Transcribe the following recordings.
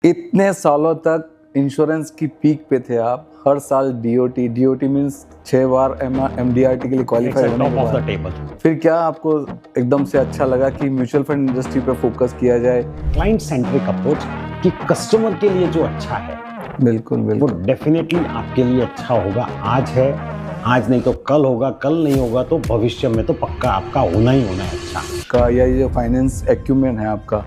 इतने सालों तक इंश्योरेंस की पीक पे थे आप, हर साल डीओटी मींस 6 बार एमडीआरटी के लिए क्वालिफाई होने के बाद फिर क्या आपको एकदम से अच्छा लगा कि म्यूचुअल फंड इंडस्ट्री पे फोकस किया जाए? क्लाइंट सेंट्रिक अप्रोच कि कस्टमर के लिए जो अच्छा है बिल्कुल वो डेफिनेटली आपके लिए अच्छा होगा। आज है, आज नहीं तो कल होगा, कल नहीं होगा तो भविष्य में तो पक्का आपका होना ही होना है अच्छा का। या ये जो फाइनेंस एक्यूमेन है आपका,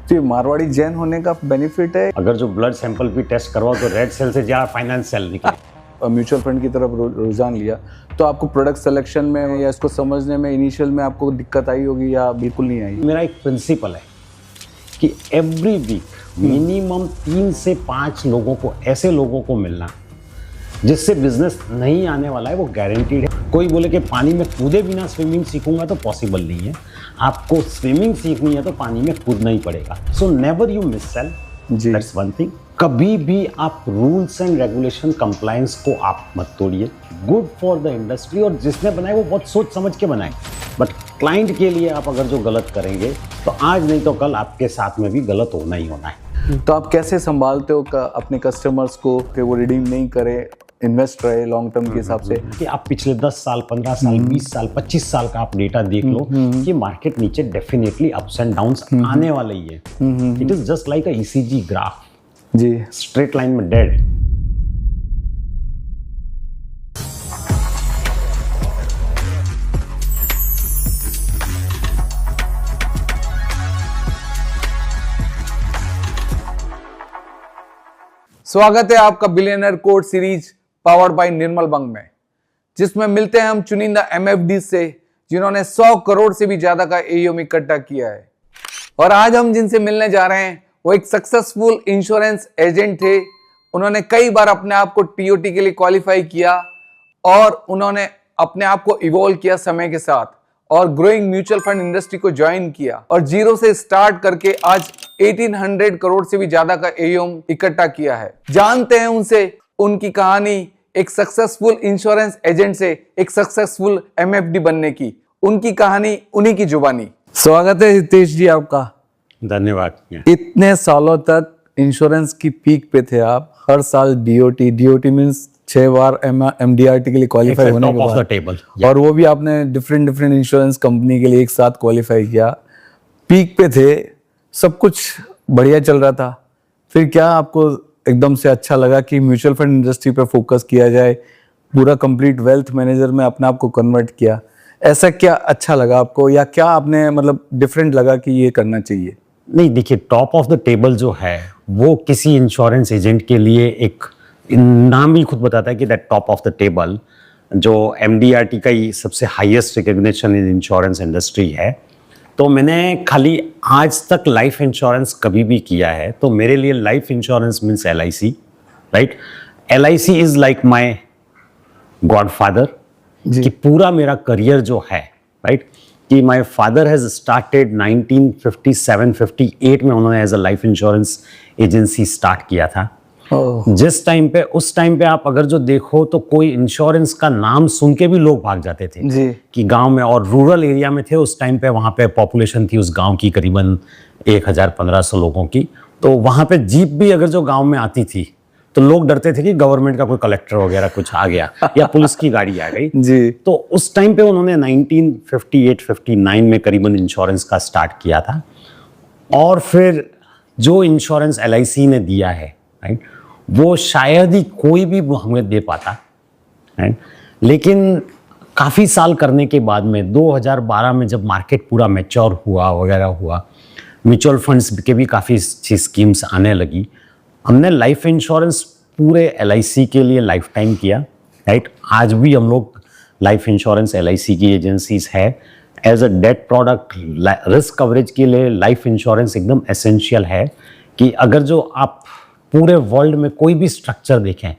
तो ये मारवाड़ी जैन होने का बेनिफिट है। अगर जो ब्लड सैंपल भी टेस्ट करवाओ तो रेड सेल से ज्यादा फाइनेंस सेल निकले। म्यूचुअल फंड की तरफ रुझान लिया तो आपको प्रोडक्ट सिलेक्शन में या इसको समझने में इनिशियल में आपको दिक्कत आई होगी या बिल्कुल नहीं आई? मेरा एक प्रिंसिपल है कि एवरी वीक मिनिमम 3 से 5 लोगों को, ऐसे लोगों को मिलना जिससे बिजनेस नहीं आने वाला है, वो गारंटीड है। कोई बोले कि पानी में कूदे बिना स्विमिंग सीखूंगा तो पॉसिबल नहीं है। आपको स्विमिंग सीखनी है तो पानी में कूदना ही पड़ेगा। So never you miss sale, that's one thing. कभी भी आप रूल्स एंड रेगुलेशन कंप्लायंस को आप मत तोड़िए। गुड फॉर द इंडस्ट्री, और जिसने बनाए वो बहुत सोच समझ के बनाए, बट क्लाइंट के लिए आप अगर जो गलत करेंगे तो आज नहीं तो कल आपके साथ में भी गलत होना ही होना है। तो आप कैसे संभालते हो अपने कस्टमर्स को कि वो रिडीम नहीं करे, इन्वेस्ट रहे लॉन्ग टर्म के हिसाब से? कि आप पिछले 10 साल, 15 साल, 20 साल, 25 साल का आप डेटा देख लो कि मार्केट नीचे डेफिनेटली अप्स एंड डाउन्स आने वाले ही है। It is just like a ECG graph जी, स्ट्रेट लाइन में डेड। स्वागत है आपका billionaire code series powered by Nirmal Bang में, जिसमें मिलते हैं हम चुनिंदा एमएफडी से जिन्होंने 100 करोड़ से भी ज्यादा का एयूएम इकट्ठा किया है। और आज हम जिनसे मिलने जा रहे हैं वो एक सक्सेसफुल इंश्योरेंस एजेंट थे। उन्होंने कई बार अपने आप को टीओटी के लिए क्वालिफाई किया और उन्होंने अपने आप को इवॉल्व किया समय के साथ और ग्रोइंग म्यूचुअल फंड इंडस्ट्री को ज्वाइन किया और जीरो से स्टार्ट करके आज 1800 करोड़ से भी ज्यादा का एयूएम इकट्ठा किया है। जानते हैं उनसे उनकी कहानी, एक सक्सेसफुल इंश्योरेंस एजेंट से एक सक्सेसफुल एमएफडी बनने की, उनकी कहानी उन्हीं की जुबानी। स्वागत है हितेश जी आपका। धन्यवाद। इतने सालों तक इंश्योरेंस की पीक पे थे आप, हर साल डीओटी मींस 6 बार एमडीआरटी के लिए क्वालिफाई होने के बाद, और वो भी आपने डिफरेंट इंश्योरेंस कंपनी के लिए एक साथ क्वालिफाई किया। पीक पे थे, सब कुछ बढ़िया चल रहा था, फिर क्या आपको एकदम से अच्छा लगा कि म्यूचुअल फंड इंडस्ट्री पे फोकस किया जाए, पूरा कंप्लीट वेल्थ मैनेजर में अपने आप को कन्वर्ट किया? ऐसा क्या अच्छा लगा आपको, या क्या आपने मतलब डिफरेंट लगा कि ये करना चाहिए? नहीं, देखिए, टॉप ऑफ द टेबल जो है वो किसी इंश्योरेंस एजेंट के लिए एक नाम ही खुद बताता है कि that top of the table, जो एमडीआरटी का ही सबसे highest recognition in insurance industry है। तो मैंने खाली आज तक लाइफ इंश्योरेंस कभी भी किया है, तो मेरे लिए life insurance means LIC, right? LIC is like my godfather, कि पूरा मेरा करियर जो है, राइट, कि माई फादर हैज स्टार्टेड 1957-58 में, उन्होंने as a life insurance agency start किया था। जिस टाइम पे, उस टाइम पे आप अगर जो देखो तो कोई इंश्योरेंस का नाम सुन के भी लोग भाग जाते थे जी। कि गांव में, और रूरल एरिया में थे उस टाइम पे, वहां पे पॉपुलेशन थी उस गांव की करीबन 1000-1500 लोगों की। तो वहां पे जीप भी अगर जो गांव में आती थी तो लोग डरते थे कि गवर्नमेंट का कोई कलेक्टर वगैरह कुछ आ गया या पुलिस की गाड़ी आ गई जी। तो उस टाइम पे उन्होंने 1958-59 में करीबन इंश्योरेंस का स्टार्ट किया था। और फिर जो इंश्योरेंस LIC ने दिया है, राइट, वो शायद ही कोई भी हमें दे पाता, राइट? लेकिन काफ़ी साल करने के बाद में 2012 में जब मार्केट पूरा मैच्योर हुआ वगैरह हुआ, म्यूचुअल फंड्स के भी काफ़ी अच्छी स्कीम्स आने लगी, हमने लाइफ इंश्योरेंस पूरे LIC के लिए लाइफ टाइम किया, राइट? आज भी हम लोग लाइफ इंश्योरेंस LIC की एजेंसीज है। As a debt product risk coverage के लिए लाइफ इंश्योरेंस एकदम एसेंशियल है, कि अगर जो आप पूरे वर्ल्ड में कोई भी स्ट्रक्चर देखें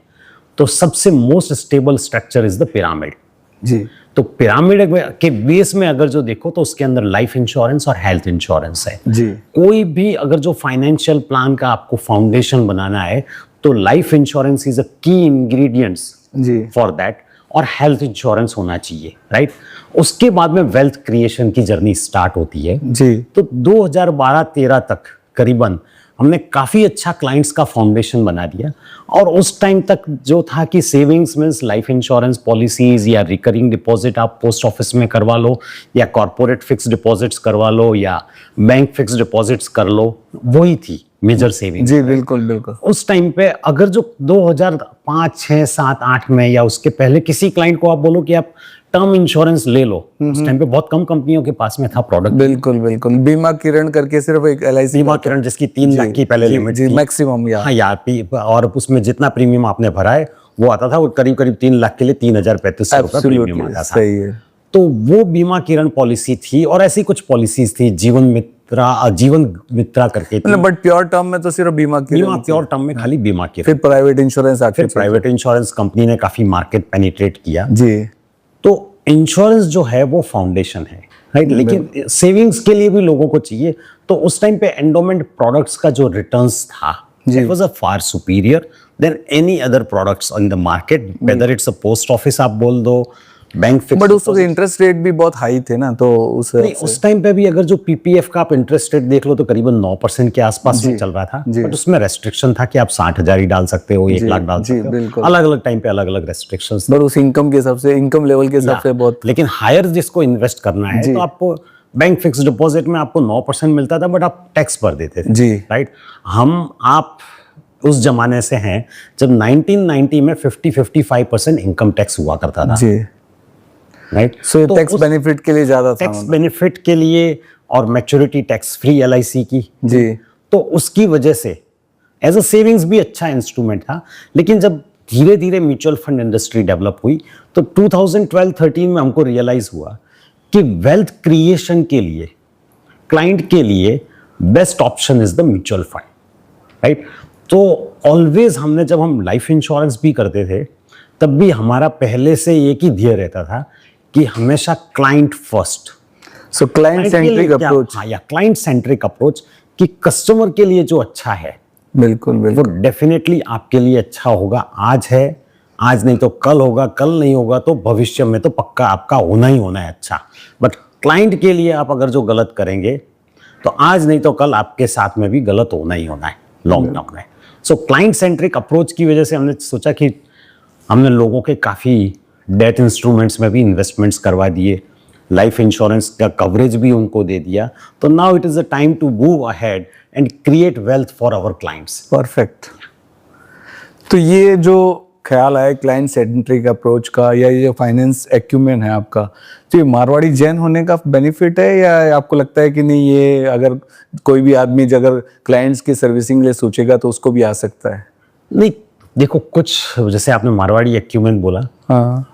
तो सबसे most stable structure is the pyramid जी। तो पिरामिड के बेस में अगर जो देखो तो उसके अंदर लाइफ इंश्योरेंस और हेल्थ इंश्योरेंस है जी। कोई भी अगर जो फाइनेंशियल प्लान का आपको फाउंडेशन बनाना है तो लाइफ इंश्योरेंस इज अ की इंग्रेडिएंट्स जी फॉर दैट, और हेल्थ इंश्योरेंस होना चाहिए, राइट? उसके बाद में वेल्थ क्रिएशन की जर्नी स्टार्ट होती है जी। तो 2012-13 तक करीबन हमने काफ़ी अच्छा क्लाइंट्स का फाउंडेशन बना दिया। और उस टाइम तक जो था कि savings means life insurance policies या रिकरिंग डिपॉजिट आप पोस्ट ऑफिस में करवा लो, या कॉर्पोरेट फिक्स डिपॉजिट्स करवा लो, या बैंक फिक्स डिपॉजिट्स कर लो, वही थी मेजर सेविंग। जी बिल्कुल बिल्कुल। उस टाइम पे अगर जो 2005, 6, 7, 8 में या उसके पहले किसी क्लाइंट को आप बोलो कि आप टर्म इंश्योरेंस ले लो, उस टाइम पे बहुत कम कंपनियों के पास में था प्रोडक्ट। बिल्कुल बिल्कुल। बीमा किरण करके सिर्फ एक LIC बीमा किरण जिसकी 3 लाख की पहले लिमिट जी थी मैक्सिमम या हाँ यार और उसमें जितना प्रीमियम आपने भरा है वो आता था, वो करीब करीब 3 लाख के लिए 3035 रुपए प्रीमियम आता था। सही है। तो वो बीमा किरण पॉलिसी थी, और ऐसी कुछ पॉलिसीज थी, जीवन मित्रा करके थी। बट प्योर टर्म में तो सिर्फ बीमा बीमा प्योर टर्म में खाली बीमा किरण। फिर प्राइवेट इंश्योरेंस फिर प्राइवेट इंश्योरेंस कंपनी ने काफी मार्केट पेनिट्रेट किया। जी। तो इंश्योरेंस जो है वो फाउंडेशन है, राइट। लेकिन सेविंग्स के लिए भी लोगों को चाहिए। तो उस टाइम पे एंडोमेंट प्रोडक्ट्स का जो रिटर्न्स था, it was a far superior than any other products in the market, whether it's a post office आप बोल दो, बैंक फिक्स। बट उस वक्त इंटरेस्ट रेट भी बहुत हाई थे ना, तो उस टाइम पे भी अगर जो PPF का आप इंटरेस्ट रेट देख लो तो करीबन 9% के आसपास में चल रहा था। बट उसमें रेस्ट्रिक्शन था कि आप 60,000 ही डाल सकते हो, 1 लाख डाल सकते हो, अलग अलग टाइम पे अलग अलग रेस्ट्रिक्शंस। बट उस इनकम के हिसाब से, इनकम लेवल के हिसाब से बहुत। लेकिन हायर जिसको इन्वेस्ट करना है तो आपको बैंक फिक्स डिपॉजिट में आपको 9% मिलता था, बट आप टैक्स भर देते थे जी, राइट। आप उस जमाने से हैं जब 1990 में 50-55% इनकम टैक्स हुआ करता था जी, राइट। सो टैक्स बेनिफिट के लिए ज्यादा था, टैक्स बेनिफिट के लिए, और मैच्योरिटी टैक्स फ्री LIC की जी। तो उसकी वजह से एज अ सेविंग्स भी अच्छा इंस्ट्रूमेंट था। लेकिन जब धीरे धीरे म्यूचुअल फंड इंडस्ट्री डेवलप हुई तो 2012-13 में हमको रियलाइज हुआ कि वेल्थ क्रिएशन के लिए, क्लाइंट के लिए best option is the mutual fund, right. तो ऑलवेज हमने, जब हम लाइफ इंश्योरेंस भी करते थे तब भी हमारा पहले से एक ही ध्येय रहता था कि हमेशा क्लाइंट फर्स्ट। सो क्लाइंट सेंट्रिक अप्रोच। हाँ, या क्लाइंट सेंट्रिक अप्रोच, कि कस्टमर के लिए जो अच्छा है बिल्कुल वो बिल्कुल डेफिनेटली आपके लिए अच्छा होगा। आज है, आज नहीं तो कल होगा, कल नहीं होगा तो भविष्य में तो पक्का आपका होना ही होना है अच्छा। बट क्लाइंट के लिए आप अगर जो गलत करेंगे तो आज नहीं तो कल आपके साथ में भी गलत होना ही होना है लॉन्ग टर्म में। सो क्लाइंट सेंट्रिक अप्रोच की वजह से हमने सोचा कि हमने लोगों के काफ़ी डेट इंस्ट्रूमेंट्स में भी इन्वेस्टमेंट्स करवा दिए, लाइफ इंश्योरेंस का कवरेज भी उनको दे दिया। तो now it is a time to move ahead and create wealth for our clients. Perfect. तो ये जो ख्याल है क्लाइंट सेंट्रिक अप्रोच का, या ये जो फाइनेंस एक्यूमेन है आपका, तो ये मारवाड़ी जैन होने का बेनिफिट है, या आपको लगता है कि नहीं, ये अगर कोई भी आदमी अगर क्लाइंट्स की सर्विसिंग ले सोचेगा तो उसको भी आ सकता है? नहीं, देखो कुछ, जैसे आपने मारवाड़ी एक्यूमेन बोला, हाँ,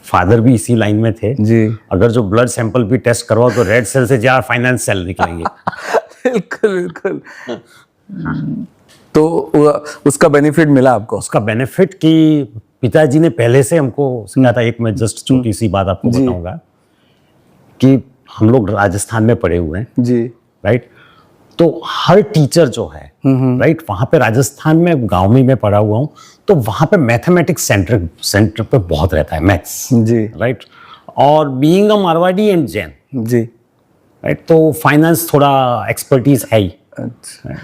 फादर भी इसी लाइन में थे जी। अगर जो ब्लड सैंपल भी टेस्ट करवाओ तो रेड सेल से ज्यादा फाइनेंस सेल निकलेंगे। बिल्कुल बिल्कुल। तो उसका बेनिफिट मिला आपको? उसका बेनिफिट कि पिताजी ने पहले से हमको सिखाया था। एक मैं जस्ट छोटी सी बात आपको बताऊंगा कि हम लोग राजस्थान में पढ़े हुए हैं जी, राइट। तो हर टीचर जो है राइट, वहां पे राजस्थान में, गांव में मैं पढ़ा हुआ हूँ, तो वहां पे मैथमेटिक्स सेंटर पे बहुत रहता है, मैथ्स जी, राइट। और being a Marwari and Jain ji, right, तो फाइनेंस थोड़ा एक्सपर्टीज है ही। अच्छा।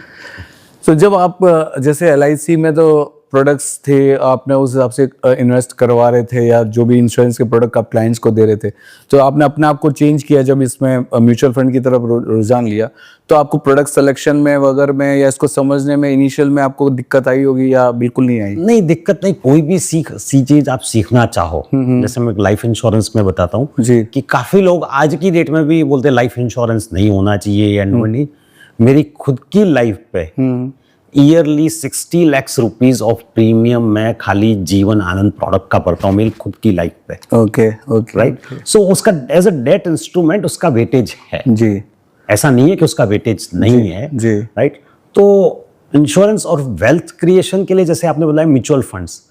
तो जब आप जैसे LIC में तो प्रोडक्ट्स थे, आपने उस हिसाब से इन्वेस्ट करवा रहे थे, या जो भी इंश्योरेंस के प्रोडक्ट आप क्लाइंट्स को दे रहे थे, तो आपने अपने आप को चेंज किया जब इसमें म्यूचुअल फंड की तरफ रुझान लिया, तो आपको प्रोडक्ट सिलेक्शन में वगैरह में, या इसको समझने में इनिशियल में आपको दिक्कत आई होगी, या बिल्कुल नहीं आई? नहीं, दिक्कत नहीं। कोई भी चीज आप सीखना चाहो, जैसे मैं लाइफ इंश्योरेंस में बताता हूँ जी, कि काफी लोग आज की डेट में भी बोलते लाइफ इंश्योरेंस नहीं होना चाहिए, एंड मेरी खुद की लाइफ पे yearly 60 lakh rupees of premium मैं खाली जीवन आनंद प्रोडक्ट का भरता हूँ मेरी खुद की लाइफ पे। Okay okay, right. सो उसका एज अ डेट इंस्ट्रूमेंट उसका वेटेज है जी, ऐसा नहीं है कि उसका वेटेज नहीं है जी, राइट। तो इंश्योरेंस और वेल्थ क्रिएशन के लिए, जैसे आपने बताया म्यूचुअल फंड्स,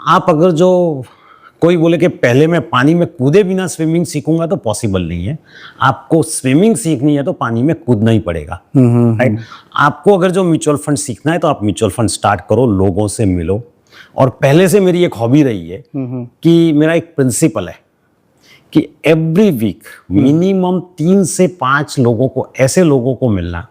आप अगर जो कोई बोले कि पहले मैं पानी में कूदे बिना स्विमिंग सीखूंगा तो पॉसिबल नहीं है। आपको स्विमिंग सीखनी है तो पानी में कूदना ही पड़ेगा, राइट। आपको अगर जो म्यूचुअल फंड सीखना है तो आप म्यूचुअल फंड स्टार्ट करो, लोगों से मिलो। और पहले से मेरी एक हॉबी रही है कि मेरा एक प्रिंसिपल है कि एवरी वीक मिनिमम 3 से 5 लोगों को, ऐसे लोगों को मिलना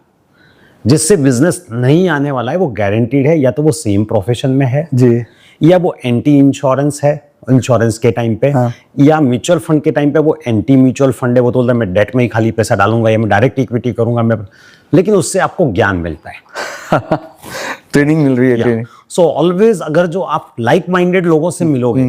जिससे बिजनेस नहीं आने वाला है वो गारंटीड है, या तो वो सेम प्रोफेशन में है जी, या वो एंटी इंश्योरेंस है इंश्योरेंस के टाइम पे, हाँ। या म्यूचुअल फंड के टाइम पे वो एंटी म्यूचुअल फंड है, वो तो बोलता है मैं डेट में ही खाली पैसा डालूंगा या मैं डायरेक्ट इक्विटी करूंगा मैं, लेकिन उससे आपको ज्ञान मिलता है। ट्रेनिंग मिल रही है, ट्रेनिंग। सो ऑलवेज अगर जो आप लाइक माइंडेड लोगों से मिलोगे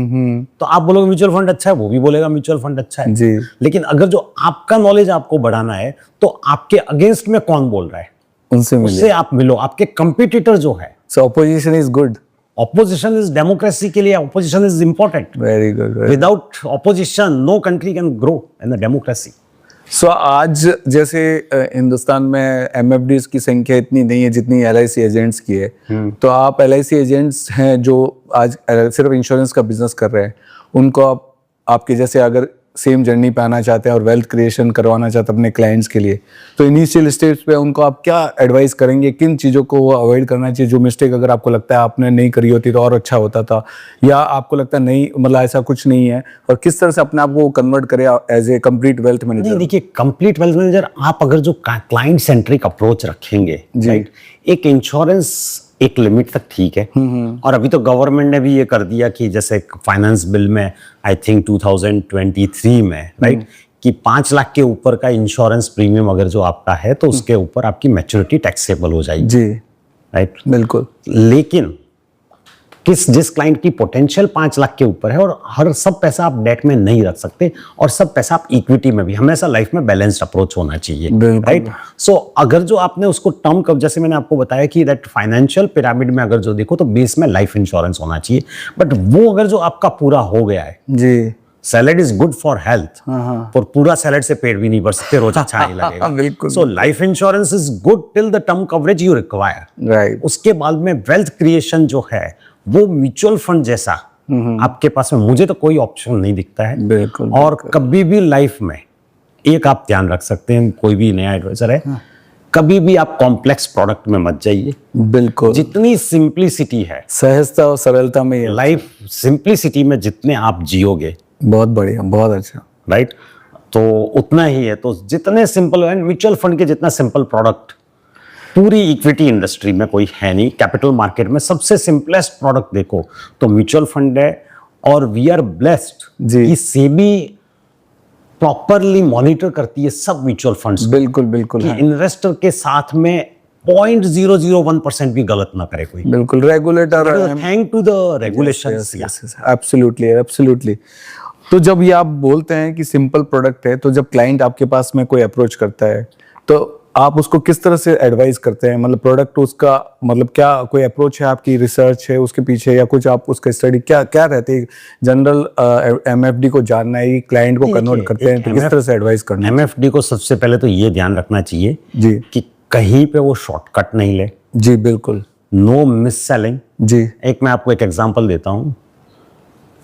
तो आप बोलोगे म्यूचुअल फंड अच्छा है, वो भी बोलेगा म्यूचुअल फंड अच्छा है जी। लेकिन अगर जो आपका नॉलेज आपको बढ़ाना है तो आपके अगेंस्ट में कौन बोल रहा है उनसे उससे मिलिए। आप मिलो। आपके कंपटीटर जो है, so opposition is good, opposition is democracy के लिए opposition is important. Very good. Without opposition no country can grow in the democracy. So आज जैसे हिंदुस्तान में एमएफडीज की संख्या इतनी नहीं है जितनी एलआईसी एजेंट्स की है, तो आप एलआईसी एजेंट्स हैं जो आज सिर्फ इंश्योरेंस का बिजनेस कर रहे हैं, उनको आप आपके जैसे अगर सेम जर्नी पे आना चाहते हैं और वेल्थ क्रिएशन करवाना चाहते हैं अपने क्लाइंट्स के लिए, तो इनिशियल स्टेज पे उनको आप क्या एडवाइस करेंगे, किन चीज़ों को वो अवॉइड करना चाहिए, जो मिस्टेक अगर आपको लगता है आपने नहीं करी होती तो और अच्छा होता था, या आपको लगता है नहीं मतलब ऐसा कुछ नहीं है, और किस तरह से अपने आप को कन्वर्ट करें एज ए कंप्लीट वेल्थ नहीं मैनेजर? देखिए, कंप्लीट वेल्थ मैनेजर आप अगर जो क्लाइंट सेंट्रिक अप्रोच रखेंगे, राइट, एक इंश्योरेंस एक लिमिट तक ठीक है, और अभी तो गवर्नमेंट ने भी ये कर दिया कि जैसे फाइनेंस बिल में आई थिंक 2023 में, राइट, कि 5 लाख के ऊपर का इंश्योरेंस प्रीमियम अगर जो आपका है तो उसके ऊपर आपकी मैच्योरिटी टैक्सेबल हो जाएगी, जी राइट, बिल्कुल। लेकिन जिस क्लाइंट की पोटेंशियल 5 लाख के ऊपर है, और हर सब पैसा आप डेट में नहीं रख सकते और सब पैसा आप इक्विटी में भी, हमेशा लाइफ में बैलेंस्ड अप्रोच होना चाहिए, राइट। सो अगर जो आपने उसको टर्म कब, जैसे मैंने आपको बताया कि दैट फाइनेंशियल पिरामिड में अगर जो देखो तो बेस में लाइफ इंश्योरेंस होना चाहिए, बट वो अगर जो आपका पूरा हो गया है, जी, salad is good for health, पर पूरा सैलड से पेट भी नहीं भर सकते, रोज अच्छा नहीं लगेगा, बिल्कुल। So life insurance is good till the term coverage you require, right. उसके बाद में वेल्थ क्रिएशन जो है वो म्यूचुअल फंड जैसा आपके पास में मुझे तो कोई ऑप्शन नहीं दिखता है, बिल्कुल। और कभी भी लाइफ में एक आप ध्यान रख सकते हैं, कोई भी नया एडवाइजर है, कभी भी आप कॉम्प्लेक्स प्रोडक्ट में मत जाइए। बिल्कुल, जितनी सिंप्लिसिटी है, सहजता और सरलता में ये लाइफ सिंप्लिसिटी में जितने आप जियोगे, बहुत बढ़िया, बहुत अच्छा, राइट, तो उतना ही है। तो जितने सिंपल, एंड म्यूचुअल फंड के जितना सिंपल प्रोडक्ट पूरी इक्विटी इंडस्ट्री में कोई है नहीं। कैपिटल मार्केट में सबसे सिंपलेस्ट प्रोडक्ट देखो तो म्यूचुअल फंड है, और वी आर ब्लेस्ड जी। कि सेबी प्रॉपरली मॉनिटर करती है सब म्यूचुअल फंड्स, बिल्कुल बिल्कुल, कि हाँ। इन्वेस्टर के साथ में 0.001% भी गलत ना करे कोई, बिल्कुल regulator, thank to the regulations. Absolutely absolutely. तो जब ये आप बोलते हैं कि सिंपल प्रोडक्ट है, तो जब क्लाइंट आपके पास में कोई अप्रोच करता है तो आप उसको किस तरह से एडवाइस करते हैं, मतलब प्रोडक्ट उसका मतलब क्या कोई अप्रोच है, आपकी रिसर्च है उसके पीछे, या कुछ आप उसका स्टडी क्या क्या रहती है? जनरल एमएफडी को जानना है, क्लाइंट को कन्वर्ट करते हैं तो किस तरह से एडवाइस करना है? एमएफडी को सबसे पहले तो ये ध्यान रखना चाहिए जी कि कहीं पे वो शॉर्टकट नहीं ले, जी बिल्कुल, नो मिस सेलिंग। जी एक मैं आपको एक एग्जांपल देता हूं,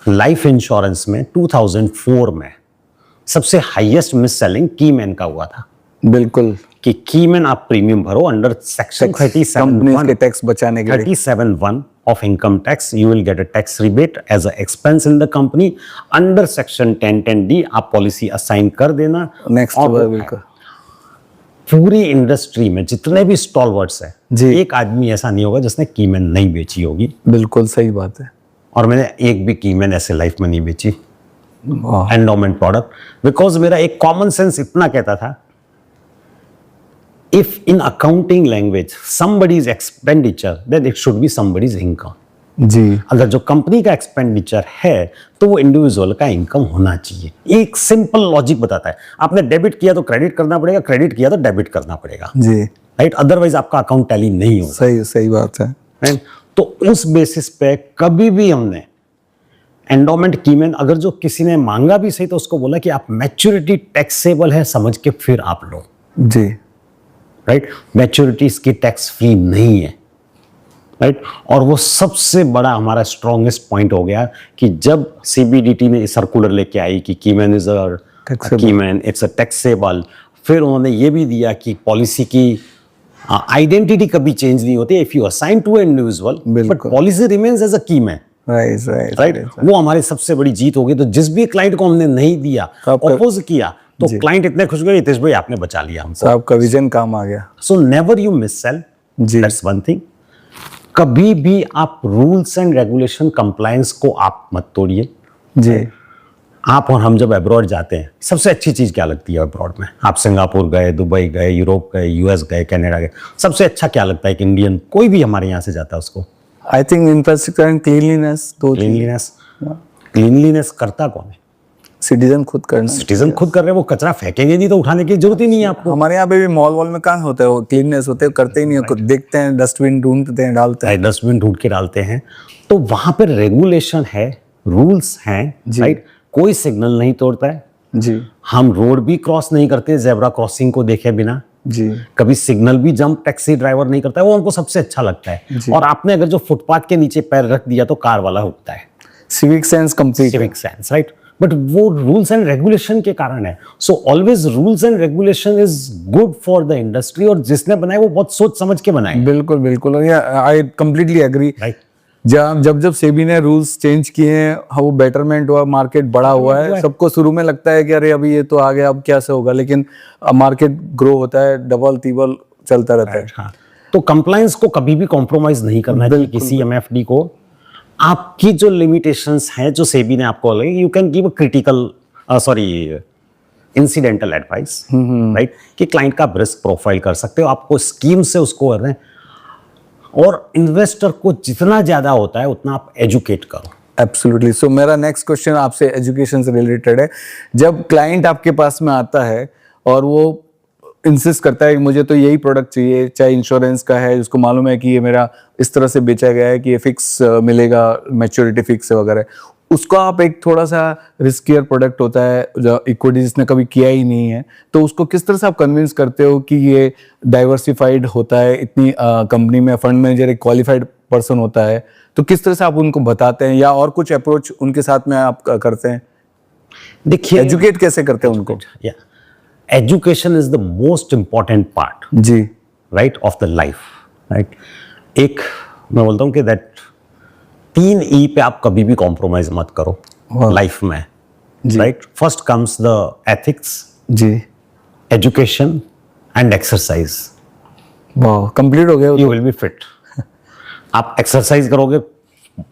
लाइफ इंश्योरेंस में 2004 में सबसे हाईएस्ट मिस सेलिंग कीमैन का हुआ था, बिल्कुल, कि कीमैन आप प्रीमियम भरो अंडर सेक्शन 37(1) के टैक्स बचाने के लिए 37(1) of income tax, you will get a tax rebate as a expense in the company. Under section 10(10)(d) आप पॉलिसी असाइन कर देना। नेक्स्ट बिल्कुल, पूरी इंडस्ट्री में जितने भी स्टॉलवर्ड्स हैं, जी। एक आदमी ऐसा नहीं होगा जिसने कीमैन नहीं बेची होगी, बिल्कुल सही बात है। और मैंने एक भी कीमैन ऐसे लाइफ में नहीं बेची वाह, एंडोमेंट प्रोडक्ट, बिकॉज मेरा एक कॉमन सेंस इतना कहता था, if in accounting language somebody's expenditure then it should be somebody's income। जी अगर जो कंपनी का एक्सपेंडिचर है तो वो इंडिविजुअल का इनकम होना चाहिए। एक सिंपल लॉजिक बताता है, आपने डेबिट किया तो क्रेडिट करना पड़ेगा, क्रेडिट किया तो डेबिट करना पड़ेगा, जी, राइट, अदरवाइज आपका अकाउंट टैली नहीं होगा, सही सही बात है। राइट। तो उस बेसिस पे कभी भी हमने एंडोमेंट कीमैन अगर जो किसी ने मांगा भी सही तो उसको बोला कि आप मैच्योरिटी टैक्सेबल है समझ के फिर आप लो, जी राइट, मैच्योरिटी इसकी टैक्स फ्री नहीं है, राइट। और वो सबसे बड़ा हमारा स्ट्रॉन्गेस्ट पॉइंट हो गया कि जब सीबीडीटी ने सर्कुलर लेके आई कि keyman is a keyman, it's a taxable, फिर उन्होंने ये भी दिया कि पॉलिसी की आइडेंटिटी कभी चेंज नहीं होती if you assign to individual, but policy remains as a key man, right. वो हमारी सबसे बड़ी जीत हो गई। तो जिस भी क्लाइंट को हमने नहीं दिया, अपोज किया, तो क्लाइंट इतने खुश हुए, हितेश भाई आपने बचा लिया हमको, तो आपका विजन काम आ गया। So never you miss sale, जी। That's one thing. कभी भी आप रूल्स एंड रेगुलेशन कंप्लायंस को आप मत तोड़िए। जी। आप और हम जब अब्रॉड जाते हैं, सबसे अच्छी चीज क्या लगती है अब्रॉड में? आप सिंगापुर गए, दुबई गए, यूरोप गए, यूएस गए, कनाडा गए, सबसे अच्छा क्या लगता है एक इंडियन, कोई भी हमारे यहाँ से जाता है उसको? I think infrastructure and cleanliness, दो क्लीनलीनेस। क्लीनलीनेस करता कौन है? सिटीजन खुद करना। सिटीजन खुद कर रहे हैं, वो कचरा फेंकेंगे नहीं तो उठाने की जरूरत ही नहीं है आपको। हमारे यहाँ पे भी मॉल वॉल में कहाँ होता है वो क्लीननेस, होते करते ही नहीं है, देखते हैं डस्टबिन ढूंढते हैं, डालते हैं। डस्टबिन ढूंढ के डालते हैं। तो वहां पर रेगुलेशन है, रूल्स हैं, राइट? कोई सिग्नल नहीं तोड़ता है जी। हम रोड भी क्रॉस नहीं करते जेब्रा क्रॉसिंग को देखे बिना जी। कभी सिग्नल भी जंप टैक्सी ड्राइवर नहीं करता है, वो हमको सबसे अच्छा लगता है। और आपने अगर जो फुटपाथ के नीचे पैर रख दिया तो कार वाला उठता है। Civic sense complete, civic sense, right? But वो रूल्स एंड रेगुलेशन के कारण है। So always rules and regulation is good for the industry, और जिसने बनाए वो बहुत सोच समझ के बनाए। बिल्कुल बिल्कुल, आई कंप्लीटली एग्री। राइट। जब सेबी ने रूल्स चेंज किए हैं, वो बेटरमेंट हुआ, मार्केट बड़ा हुआ है। सबको शुरू में लगता है कि अरे अभी ये तो आ गया, अब क्या से होगा, लेकिन मार्केट ग्रो होता है, डबल तीबल चलता रहता है। हाँ। तो कंप्लायंस को कभी भी कॉम्प्रोमाइज नहीं करना चाहिए किसी एमएफडी को। आपकी जो लिमिटेशंस हैं, जो सेबी ने आपको लगे, you can give a critical incidental advice, right? कि क्लाइंट का रिस्क प्रोफाइल कर सकते हो, आपको स्कीम से उसको कर रहे हैं। और इन्वेस्टर को जितना ज्यादा होता है उतना आप एजुकेट करो। एब्सोल्युटली। सो मेरा नेक्स्ट क्वेश्चन आपसे एजुकेशन से रिलेटेड है। जब क्लाइंट आपके पास में आता है और वो इंसिस्ट करता है कि मुझे तो यही प्रोडक्ट चाहिए, चाहे इंश्योरेंस का है, उसको मालूम है कि ये मेरा इस तरह से बेचा गया है कि ये फिक्स मिलेगा, मैच्योरिटी फिक्स है वगैरह, उसको आप एक थोड़ा सा रिस्कियर प्रोडक्ट होता है जो इक्विटी जिसने कभी किया ही नहीं है, तो उसको किस तरह से आप कन्विंस करते हो कि ये डाइवर्सिफाइड होता है, इतनी कंपनी में फंड मैनेजर एक क्वालिफाइड पर्सन होता है, तो किस तरह से आप उनको बताते हैं या और कुछ अप्रोच उनके साथ में आप करते हैं? देखिए, एजुकेट कैसे करते हैं उनको? Education is the most important part, जी, right, of the life, right? एक मैं बोलता हूँ कि दैट 3 E पे आप कभी भी कॉम्प्रोमाइज मत करो लाइफ में, right? First comes the ethics, जी, एजुकेशन एंड एक्सरसाइज। वाह, कंप्लीट हो गया। You will be fit. आप एक्सरसाइज करोगे,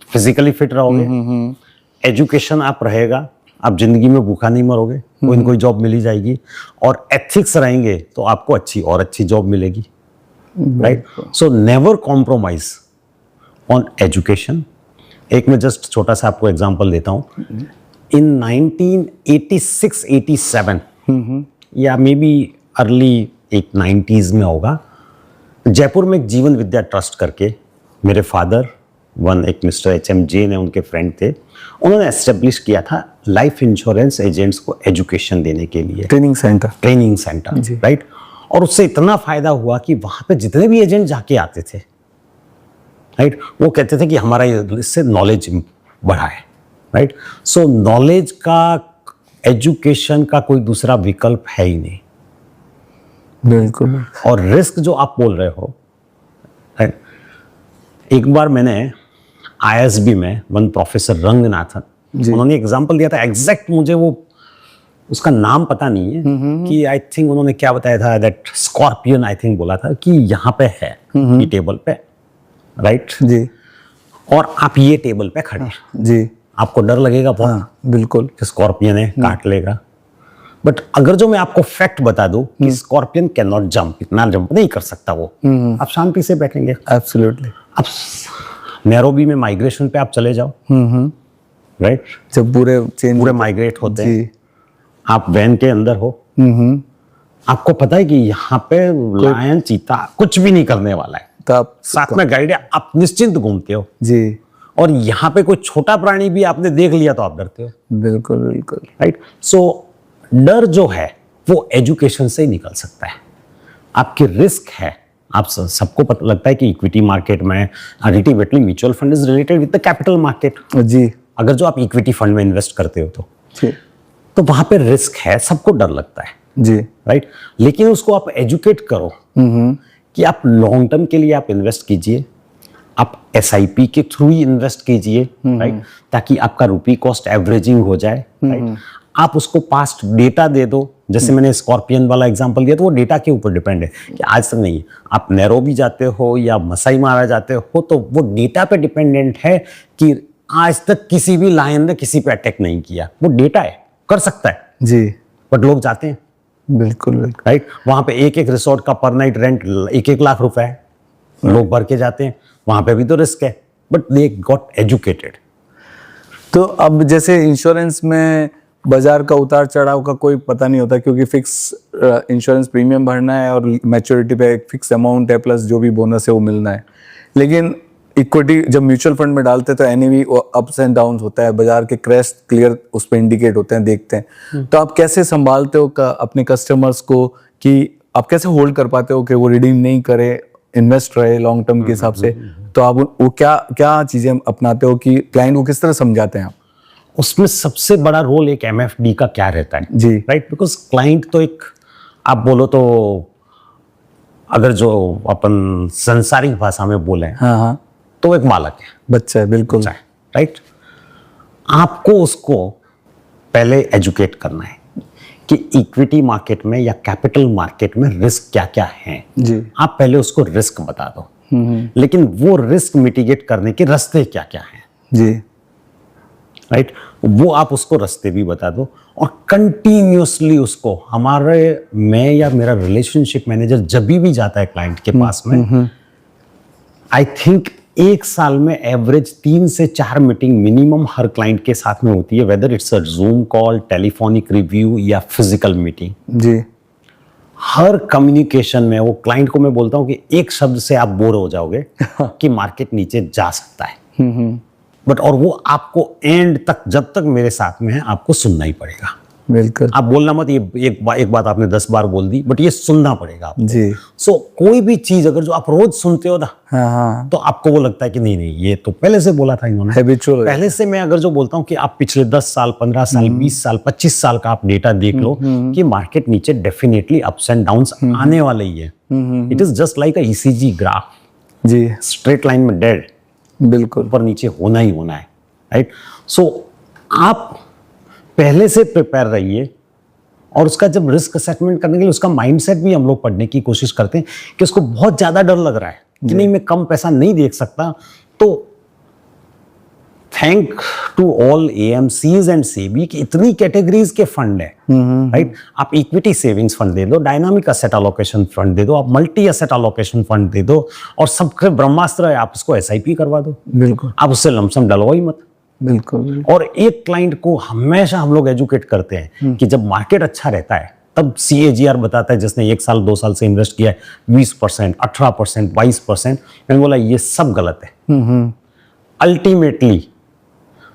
फिजिकली फिट रहोगे। एजुकेशन आप रहेगा, आप जिंदगी में भूखा नहीं मरोगे, कोई न कोई जॉब मिल ही जाएगी। और एथिक्स रहेंगे तो आपको अच्छी जॉब मिलेगी, right? So never compromise on education. एक मैं जस्ट छोटा सा आपको एग्जांपल देता हूं। इन 1986-87 या मे बी अर्ली 90s में होगा, जयपुर में एक जीवन विद्या ट्रस्ट करके मेरे फादर, एक मिस्टर HM जैन है, उनके फ्रेंड थे, उन्होंने एस्टेब्लिश किया था लाइफ इंश्योरेंस एजेंट्स को एजुकेशन देने के लिए ट्रेनिंग सेंटर, राइट? और उससे इतना फायदा हुआ कि वहां पे जितने भी एजेंट जाके आते थे, राइट, वो कहते थे कि हमारा इससे नॉलेज बढ़ा है, राइट? सो नॉलेज का, एजुकेशन का कोई दूसरा विकल्प है ही नहीं। बिल्कुल। और रिस्क जो आप बोल रहे हो, एक बार मैंने ISB में वन प्रोफेसर रंगनाथन, उन्होंने एग्जांपल दिया था, एग्जैक्ट मुझे वो उसका नाम पता नहीं है कि आई थिंक उन्होंने क्या बताया था, दैट स्कॉर्पियन आई थिंक बोला था कि यहाँ पे है ये टेबल पे, राइट? जी। और आप ये टेबल पे खड़े, जी, आपको डर लगेगा बहुत। हाँ, बिल्कुल, कि स्कॉर्पियन है, काट लेगा। बट अगर जो मैं आपको फैक्ट बता दूं कि स्कॉर्पियन कैन नॉट जंप, इतना जंप नहीं कर सकता वो, आप शांति से बैठेंगे। एब्सोल्युटली। अब नैरोबी में माइग्रेशन पे आप चले जाओ, राइट? जब पूरे माइग्रेट होते हैं, आप वैन के अंदर हो, आपको पता है कि यहाँ पे लायन, चीता कुछ भी नहीं करने वाला है, तो आप साथ में गाइड है, आप निश्चिंत घूमते हो जी। और यहाँ पे कोई छोटा प्राणी भी आपने देख लिया तो आप डरते हो। बिल्कुल बिल्कुल, राइट? सो डर जो है वो एजुकेशन से ही निकल सकता है। आपकी रिस्क है, आप सबको पता लगता है कि इक्विटी मार्केट में ultimately mutual fund is related with the capital market. जी। अगर जो आप इक्विटी फंड में इन्वेस्ट करते हो तो वहां पे रिस्क है, सबको डर लगता है, जी, राइट? लेकिन उसको आप एजुकेट करो कि आप लॉन्ग टर्म के लिए आप इन्वेस्ट कीजिए, आप SIP के थ्रू ही इन्वेस्ट कीजिए, राइट? ताकि आपका रुपी कॉस्ट एवरेजिंग हो जाए, राइट? आप उसको पास्ट डेटा दे दो जैसे मैंने स्कॉर्पियन वाला एग्जांपल दिया, तो वो डेटा के ऊपर डिपेंड है कि आज तक नहीं, आप नैरोबी जाते हो या मसाई मारा जाते हो तो वो डेटा पे डिपेंडेंट है कि आज तक किसी भी लायन ने किसी पे अटैक नहीं किया। वो डेटा है, कर सकता है जी, बट लोग जाते हैं। बिल्कुल बिल्कुल। राइट, वहां पे एक एक रिसोर्ट का पर नाइट रेंट 1-1 लाख रुपए है, लोग भर के जाते हैं, वहां पे भी तो रिस्क है, बट दे गॉट एजुकेटेड। तो अब जैसे इंश्योरेंस में बाजार का उतार चढ़ाव का कोई पता नहीं होता, क्योंकि फिक्स इंश्योरेंस प्रीमियम भरना है और मैच्योरिटी पे एक फिक्स अमाउंट है, प्लस जो भी बोनस है वो मिलना है। लेकिन इक्विटी जब म्यूचुअल फंड में डालते हैं तो एनएवी अप्स एंड डाउन होता है, बाजार के क्रैश क्लियर उस पर इंडिकेट होते हैं, देखते हैं। तो आप कैसे संभालते हो अपने कस्टमर्स को, कि आप कैसे होल्ड कर पाते हो कि वो रिडीम नहीं करे, इन्वेस्ट रहे लॉन्ग टर्म के हिसाब से? तो आप वो क्या क्या चीजें अपनाते हो कि क्लाइंट को किस तरह समझाते हैं आप? उसमें सबसे बड़ा रोल एक एमएफडी का क्या रहता है जी, राइट, बिकॉज क्लाइंट तो एक, आप बोलो तो अगर जो अपन संसारिक भाषा में बोले हाँ हाँ, तो एक बालक है, बच्चा है, बिल्कुल राइट। आपको उसको पहले एजुकेट करना है कि इक्विटी मार्केट में या कैपिटल मार्केट में रिस्क क्या क्या है। जी, आप पहले उसको रिस्क बता दो, लेकिन वो रिस्क मिटिगेट करने के रास्ते क्या क्या हैं, जी, राइट, वो आप उसको रास्ते भी बता दो। और कंटिन्यूसली उसको, हमारे मैं या मेरा रिलेशनशिप मैनेजर जब भी जाता है क्लाइंट के पास में, आई थिंक 1 साल में एवरेज 3 से 4 मीटिंग मिनिमम हर क्लाइंट के साथ में होती है, weather it's a Zoom call, telephonic review या फिजिकल मीटिंग। जी, हर कम्युनिकेशन में वो क्लाइंट को मैं बोलता हूं कि एक शब्द से आप बोर हो जाओगे कि मार्केट नीचे जा सकता है, बट और वो आपको एंड तक, जब तक मेरे साथ में है, आपको सुनना ही पड़ेगा। बिल्कुल। आप बोलना मत, ये एक बात आपने 10 बार बोल दी, बट ये सुनना पड़ेगा आपको। जी, सो कोई भी चीज अगर जो आप रोज सुनते हो ना, हाँ हाँ, तो आपको वो लगता है कि नहीं नहीं, ये तो पहले से बोला था इन्होंने। हैबिचुअल। पहले से मैं अगर जो बोलता हूं कि आप पिछले 10 साल, 15 साल, 20 साल, 25 साल का आप डेटा देख लो कि मार्केट नीचे डेफिनेटली अप्स एंड डाउन्स आने वाले ही है। It is just like a ECG graph, जी, स्ट्रेट लाइन में डेड, बिल्कुल, ऊपर नीचे होना ही होना है, राइट। सो आप पहले से प्रिपेयर रहिए, और उसका जब रिस्क असेसमेंट करने के लिए उसका माइंडसेट भी हम लोग पढ़ने की कोशिश करते हैं कि उसको बहुत ज्यादा डर लग रहा है कि नहीं मैं कम पैसा नहीं देख सकता, तो thank to all AMCs and SEBI कि इतनी कैटेगरीज के फंड है, राइट। आप इक्विटी सेविंग्स फंड दे दो, डायनामिक एसेट एलोकेशन फंड दे दो, आप मल्टी एसेट एलोकेशन फंड दे दो, और सबके ब्रह्मास्त्र है, आप उसको एसआईपी करवा दो, बिल्कुल, आप उससे लमसम डलवाओ ही मत। बिल्कुल। और एक क्लाइंट को हमेशा हम लोग एजुकेट करते हैं कि जब मार्केट अच्छा रहता है तब CAGR बताता है, जिसने 1 साल 2 साल से इन्वेस्ट किया है 20%, 18%, 22%, मैंने बोला ये सब गलत है। अल्टीमेटली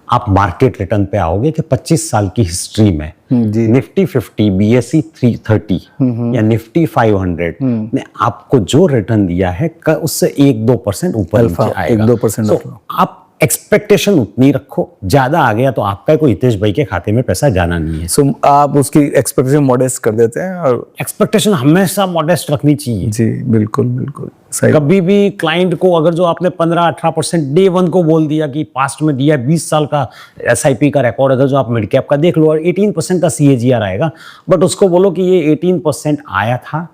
आप मार्केट रिटर्न पे आओगे कि 25 साल की हिस्ट्री में निफ्टी 50, BSE 330 या निफ्टी 500 ने आपको जो रिटर्न दिया है उससे 1-2% ऊपर नीचे आएगा। 1-2% So, आप एक्सपेक्टेशन उतनी रखो, ज्यादा आ गया तो आपका कोई हितेश भाई के खाते में पैसा जाना नहीं है। सो आप उसकी एक्सपेक्टेशन मॉडेस्ट कर देते हैं, और एक्सपेक्टेशन हमेशा मॉडेस्ट रखनी चाहिए। जी, बिल्कुल बिल्कुल सही। कभी भी क्लाइंट को अगर जो आपने 15-18% डे 1 को बोल दिया कि पास्ट में दिया 20 साल का SIP का रिकॉर्ड, अगर जो आप मिड कैप का देख लो और 18% का CAGR आएगा, बट उसको बोलो कि ये 18% आया था,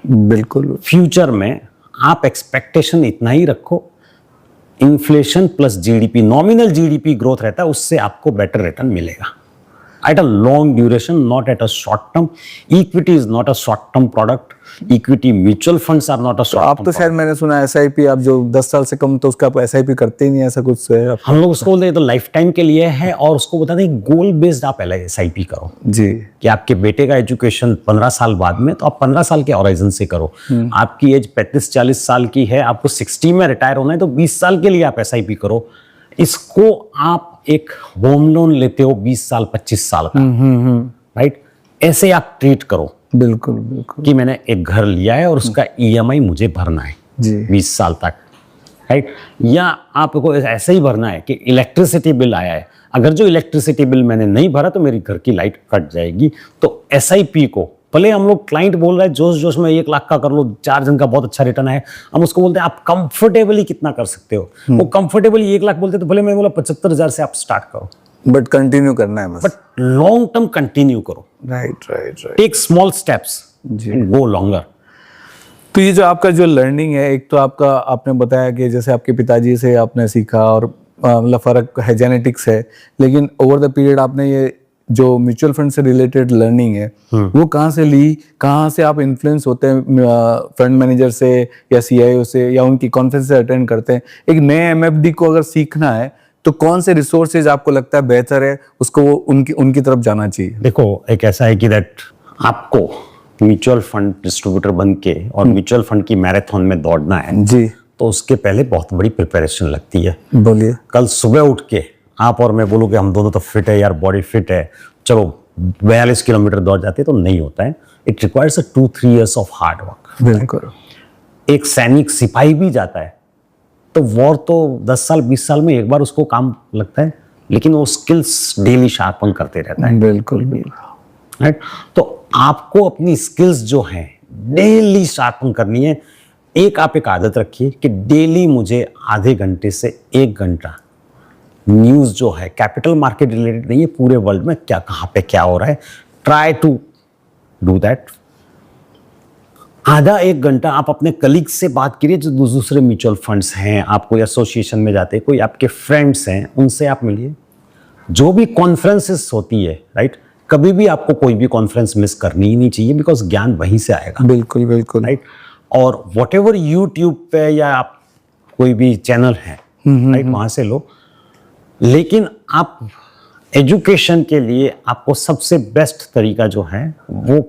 बिल्कुल, फ्यूचर में आप एक्सपेक्टेशन इतना ही रखो, inflation plus GDP, nominal GDP growth रहता है, उससे आपको बेटर रिटर्न मिलेगा at a long duration, not at a short term. Equity is not a short term product, equity mutual funds are not a short आप तो शायद मैंने सुना SIP आप जो 10 साल से कम, तो उसका आप SIP करते ही नहीं, ऐसा कुछ है? हम लोग उसको बोलते हैं तो लाइफ टाइम के लिए है, और उसको बताते हैं गोल बेस्ड आप SIP करो जी, कि आपके बेटे का एजुकेशन 15 साल बाद में, तो आप 15 साल के ऑराइजन से करो। आपकी एज 35-40 साल की है, आपको 60 में रिटायर होना है, तो 20 साल के लिए आप SIP करो। इसको आप एक होम लोन लेते हो 20 साल 25 साल का, राइट, ऐसे आप ट्रीट करो बिल्कुल बिल्कुल, कि मैंने एक घर लिया है और उसका EMI मुझे भरना है जी, 20 साल तक, राइट। या आपको ऐसे ही भरना है कि इलेक्ट्रिसिटी बिल आया है, अगर जो इलेक्ट्रिसिटी बिल मैंने नहीं भरा तो मेरी घर की लाइट कट जाएगी। तो SIP को भले हम लोग, क्लाइंट बोल रहा है जोश जोश में 1 लाख का कर लो, 4 जन का बहुत अच्छा रिटर्न है, हम उसको बोलते हैं आप कंफर्टेबली कितना कर सकते हो। वो कंफर्टेबली 1 लाख बोलते तो भले मैं बोला 75,000 से आप स्टार्ट करो, बट कंटिन्यू करना है बस। बट लॉन्ग टर्म कंटिन्यू करो, right right right. Take small steps and go longer. तो ये जो आपका जो लर्निंग है, एक तो आपका आपने बताया कि जैसे आपके पिताजी से आपने सीखा और मतलब फर्क है, जेनेटिक्स है, लेकिन ओवर द पीरियड आपने ये जो म्यूचुअल फंड से रिलेटेड लर्निंग है वो कहाँ से ली, कहाँ से आप इन्फ्लुएंस होते हैं फंड मैनेजर से या सीआईओ से या उनकी कॉन्फ्रेंस से अटेंड करते हैं? एक नए एमएफडी को अगर सीखना है तो कौन से रिसोर्सेज आपको लगता है बेहतर है, उसको वो उनकी तरफ जाना चाहिए? देखो, एक ऐसा है कि दैट आपको म्यूचुअल फंड डिस्ट्रीब्यूटर बन के और म्यूचुअल फंड की मैराथन में दौड़ना है जी, तो उसके पहले बहुत बड़ी प्रिपरेशन लगती है। बोलिए। कल सुबह उठ के आप और मैं बोलो कि हम दोनों तो फिट है यार, बॉडी फिट है, चलो 42 किलोमीटर दौड़ जाते हैं, तो नहीं होता है। It requires 2-3 years of hard work. बिल्कुल। एक सैनिक सिपाही भी जाता है तो वॉर तो 10 साल 20 साल में एक बार उसको काम लगता है, लेकिन वो स्किल्स डेली शार्पन करते रहता है। बिल्कुल बिल्कुल। राइट, तो आपको अपनी स्किल्स जो हैं डेली शार्पन करनी है। आप एक आदत रखिए कि डेली मुझे आधे घंटे से 1 घंटा न्यूज़ जो है कैपिटल मार्केट रिलेटेड नहीं है, पूरे वर्ल्ड में क्या कहाँ पे क्या हो रहा है, ट्राई टू डू दैट। आधा 1 घंटा आप अपने कलीग से बात करिए जो दूसरे म्यूचुअल फंड्स हैं, आप कोई एसोसिएशन में जाते हैं, कोई आपके फ्रेंड्स हैं, उनसे आप मिलिए। जो भी कॉन्फ्रेंसेस होती है, राइट, कभी भी आपको कोई भी कॉन्फ्रेंस मिस करनी ही नहीं चाहिए, बिकॉज ज्ञान वहीं से आएगा। बिल्कुल बिल्कुल। राइट, और वॉट एवर यूट्यूब पे या आप कोई भी चैनल है, राइट, वहां से लो। लेकिन आप एजुकेशन के लिए आपको सबसे बेस्ट तरीका जो है वो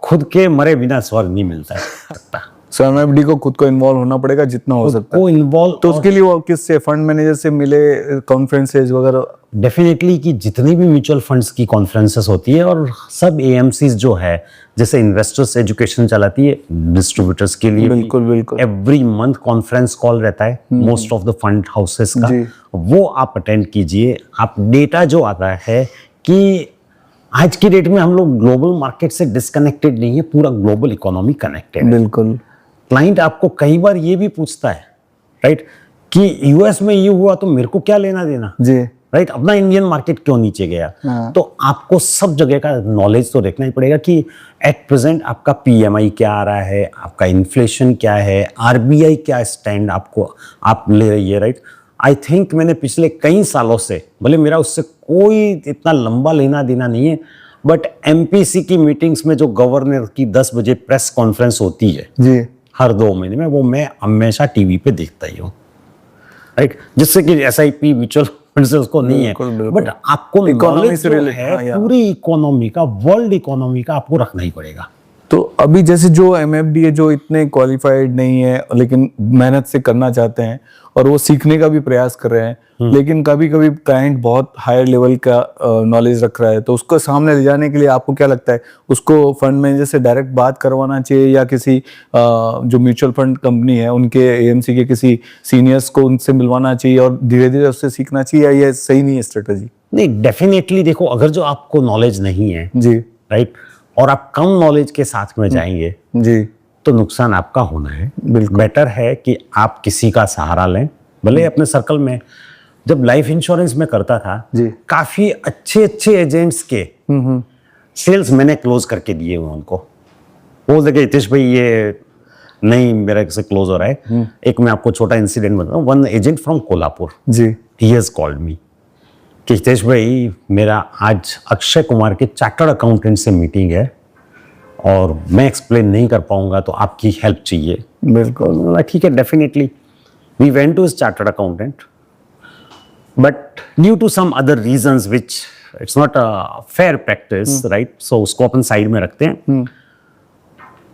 खुद के मरे बिना स्वर्ग नहीं मिलता है। सो एमएफडी को खुद को इन्वॉल्व होना पड़ेगा जितना हो सकता है। को इन्वॉल्व, तो उसके लिए वो किससे, फंड मैनेजर से मिले, कॉन्फ्रेंसेज वगैरह? डेफिनेटली कि जितनी भी म्यूचुअल फंड्स की कॉन्फ्रेंसेस होती है और सब एएमसीज जो है, जैसे इन्वेस्टर्स एजुकेशन चलाती है डिस्ट्रीब्यूटर्स के लिए, बिल्कुल बिल्कुल। एवरी मंथ कॉन्फ्रेंस कॉल रहता है most of the fund houses का, वो आप अटेंड कीजिए। आप डेटा जो आता है कि आज की डेट में हम लोग ग्लोबल मार्केट से डिस्कनेक्टेड नहीं है, पूरा ग्लोबल इकोनॉमी कनेक्टेड है। बिल्कुल। क्लाइंट आपको कई बार ये भी पूछता है, राइट, कि यूएस में ये हुआ तो मेरे को क्या लेना देना जी, राइट, अपना इंडियन मार्केट क्यों नीचे गया। तो आपको सब जगह का नॉलेज तो देखना ही पड़ेगा कि एट प्रेजेंट आपका पीएमआई क्या आ रहा है, आपका इन्फ्लेशन क्या है, आरबीआई क्या स्टैंड आप ले रही है, राइट। आई थिंक मैंने पिछले कई सालों से, भले मेरा उससे कोई इतना लंबा लेना देना नहीं है, बट एमपीसी की मीटिंग्स में जो गवर्नर की 10 बजे प्रेस कॉन्फ्रेंस होती है जी, हर 2 महीने में, वो मैं हमेशा टीवी पे देखता ही हूँ, राइट, जिससे कि एसआईपी म्यूचुअल फंड से उसको नहीं है, बट आपको इकोनॉमी से है पूरी इकोनॉमी का, वर्ल्ड इकोनॉमी का आपको रखना ही पड़ेगा। तो अभी जैसे जो एमएफडी है, जो इतने क्वालिफाइड नहीं है लेकिन मेहनत से करना चाहते हैं और वो सीखने का भी प्रयास कर रहे हैं, लेकिन कभी कभी क्लाइंट बहुत हायर लेवल का नॉलेज रख रहा है, तो उसको सामने ले जाने के लिए आपको क्या लगता है, उसको फंड मैनेजर से डायरेक्ट बात करवाना चाहिए या किसी जो म्यूचुअल फंड कंपनी है उनके एएमसी के किसी सीनियर्स को उनसे मिलवाना चाहिए और धीरे धीरे उससे सीखना चाहिए, या ये सही नहीं है स्ट्रेटेजी? नहीं, डेफिनेटली देखो, अगर जो आपको नॉलेज नहीं है, जी, राइट, और आप कम नॉलेज के साथ में जाएंगे जी, तो नुकसान आपका होना है। बिल्कुल। बेटर है कि आप किसी का सहारा लें, भले अपने सर्कल में। जब लाइफ इंश्योरेंस में करता था जी, काफी अच्छे एजेंट्स के सेल्स मैंने क्लोज करके दिए हुए उनको। वो लगे हितेश भाई ये नहीं मेरे से क्लोज हो रहा है। एक मैं आपको छोटा इंसिडेंट बताऊं। वन एजेंट फ्रॉम कोल्हापुर, जी, ही हैज कॉल्ड मी कि हितेश भाई मेरा आज अक्षय कुमार के चार्टर्ड अकाउंटेंट से मीटिंग है और मैं एक्सप्लेन नहीं कर पाऊंगा, तो आपकी हेल्प चाहिए। बिल्कुल। ठीक है, definitely we went to his chartered accountant, but due to some other reasons which it's not a fair practice, right, so उसको अपन साइड में रखते हैं।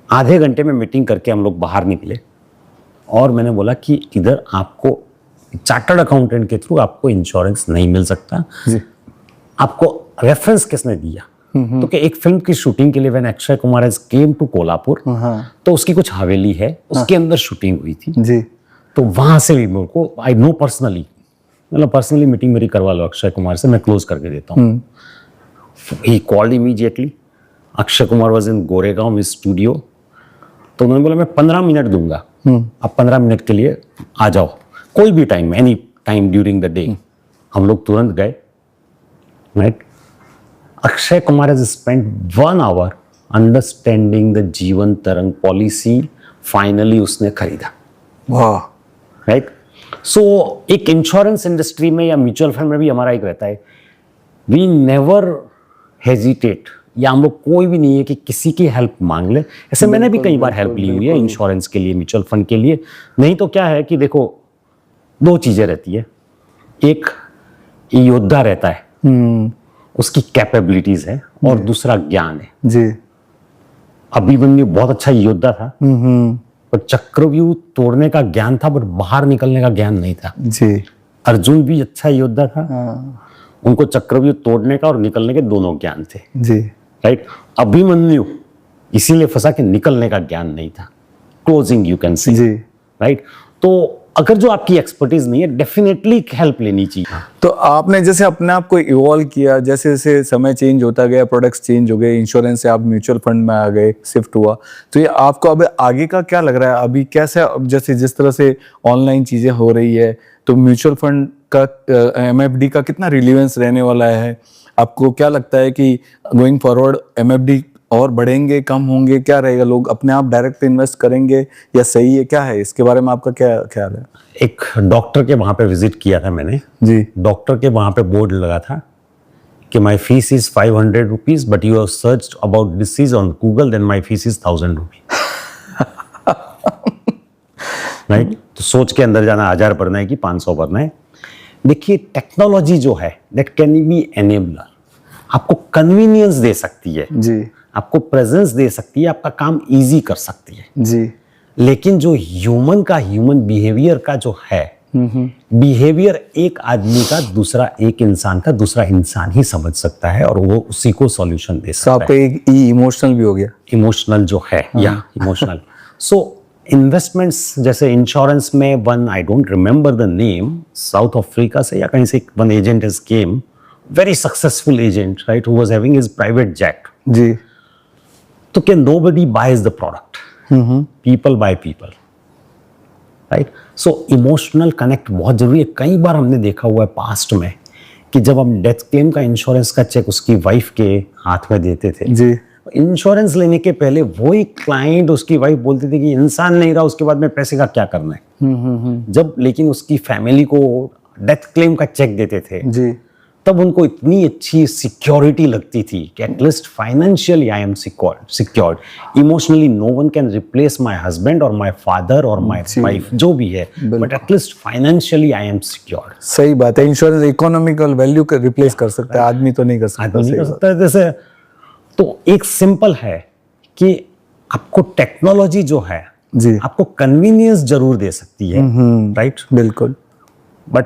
आधे घंटे में मीटिंग करके हम लोग बाहर निकले और मैंने बोला कि इधर आपको चार्टर्ड अकाउंटेंट के थ्रू आपको इंश्योरेंस नहीं मिल सकता। जी, आपको रेफरेंस किसने दिया? तो कि एक फिल्म की शूटिंग के लिए when Akshay Kumar has came to Kolhapur, तो उसकी कुछ हवेली है, उसके अंदर शूटिंग हुई थी। जी, तो वहां से भी मेरे को आई नो पर्सनली, मतलब पर्सनली मीटिंग मेरी करवा लो अक्षय कुमार से, मैं क्लोज करके देता हूँ। He called immediately. Akshay Kumar was in Goregaon studio, तो उन्होंने बोला मैं 15 मिनट दूंगा, आप 15 मिनट के लिए आ जाओ, कोई भी time, any time during the day. हम लोग तुरंत गए, right. Akshay Kumar has spent 1 hour understanding the जीवन तरंग पॉलिसी. फाइनली उसने खरीदा. वाह. राइट. सो एक इंश्योरेंस इंडस्ट्री में या म्यूचुअल फंड में भी हमारा एक रहता है, वी नेवर हेजिटेट, या हम लोग कोई भी नहीं है कि किसी की हेल्प मांग ले. ऐसे मैंने भी कई बार हेल्प ली हुई है इंश्योरेंस के लिए, म्यूचुअल फंड के लिए. नहीं तो क्या है कि देखो, 2 चीजें रहती है. एक योद्धा रहता है, उसकी कैपेबिलिटीज है, और दूसरा ज्ञान है. जी. अभिमन्यु बहुत अच्छा योद्धा था, पर चक्रव्यूह तोड़ने का ज्ञान था, बट बाहर निकलने का ज्ञान नहीं था. जी. अर्जुन भी अच्छा योद्धा था, उनको चक्रव्यूह तोड़ने का और निकलने के दोनों ज्ञान थे. जी. राइट. अभिमन्यु इसीलिए फंसा कि निकलने का ज्ञान नहीं था. Closing you can see. जी. राइट. तो अगर जो आपकी एक्सपर्टीज नहीं है, डेफिनेटली हेल्प लेनी चाहिए. तो आपने जैसे अपने आप को इवॉल्व किया, जैसे जैसे समय चेंज होता गया, प्रोडक्ट्स चेंज हो गए, इंश्योरेंस से आप म्यूचुअल फंड में आ गए, शिफ्ट हुआ, तो ये आपको अब आगे का क्या लग रहा है? अभी कैसे, अब जैसे जिस तरह से ऑनलाइन चीजें हो रही है, तो म्यूचुअल फंड का एमएफडी का कितना रिलीवेंस रहने वाला है? आपको क्या लगता है कि गोइंग फॉरवर्ड एमएफडी और बढ़ेंगे, कम होंगे, क्या रहेगा? लोग अपने आप डायरेक्ट इन्वेस्ट करेंगे या सही है, क्या है इसके बारे में आपका क्या ख्याल है? एक डॉक्टर के वहां पे विजिट किया था मैंने. जी. डॉक्टर के वहां पे बोर्ड लगा था कि my fees is 500 rupees, but you have searched about disease on Google, then my fees is 1000 rupees. Right. तो सोच के अंदर जाना, 1000 भरना है कि 500 भरना है. देखिए, टेक्नोलॉजी जो है दैट कैन बी एनेबलर. आपको कन्वीनियंस दे सकती है, जी. आपको प्रेजेंस दे सकती है, आपका काम इजी कर सकती है. जी. लेकिन जो ह्यूमन बिहेवियर का जो है, बिहेवियर एक आदमी का दूसरा एक इंसान का दूसरा इंसान ही समझ सकता है, और वो उसी को सॉल्यूशन दे सकता है. आपका एक इमोशनल भी हो गया. इमोशनल जो है, या इमोशनल. सो इन्वेस्टमेंट्स जैसे इंश्योरेंस में, one I don't remember the name, South Africa से या कहीं से one agent is came, very successful agent, right, who was having his private jet. जी. तो क्या nobody buys the product, people buy people. Right. So emotional connect बहुत जरूरी है. कई बार हमने देखा हुआ है पास्ट में कि जब हम डेथ क्लेम का इंश्योरेंस का चेक उसकी वाइफ के हाथ में देते थे, जी. इंश्योरेंस लेने के पहले वही क्लाइंट, उसकी वाइफ बोलती थी कि इंसान नहीं रहा, उसके बाद में पैसे का क्या करना है. जब लेकिन उसकी फैमिली को डेथ क्लेम का चेक देते थे, जी. तब उनको इतनी अच्छी सिक्योरिटी लगती थी कि at least financially I am secured, emotionally no one can replace my husband और माय फादर और माय वाइफ, जो भी है, but at least financially I am secured. सही बात है. इंश्योरेंस इकोनॉमिकल वैल्यू को रिप्लेस कर सकता है, आदमी तो नहीं कर सकता. आदमी नहीं कर सकता. जैसे तो एक सिंपल है कि आपको टेक्नोलॉजी जो है, जी, आपको कन्वीनियंस जरूर दे सकती है, राइट. बिल्कुल. बट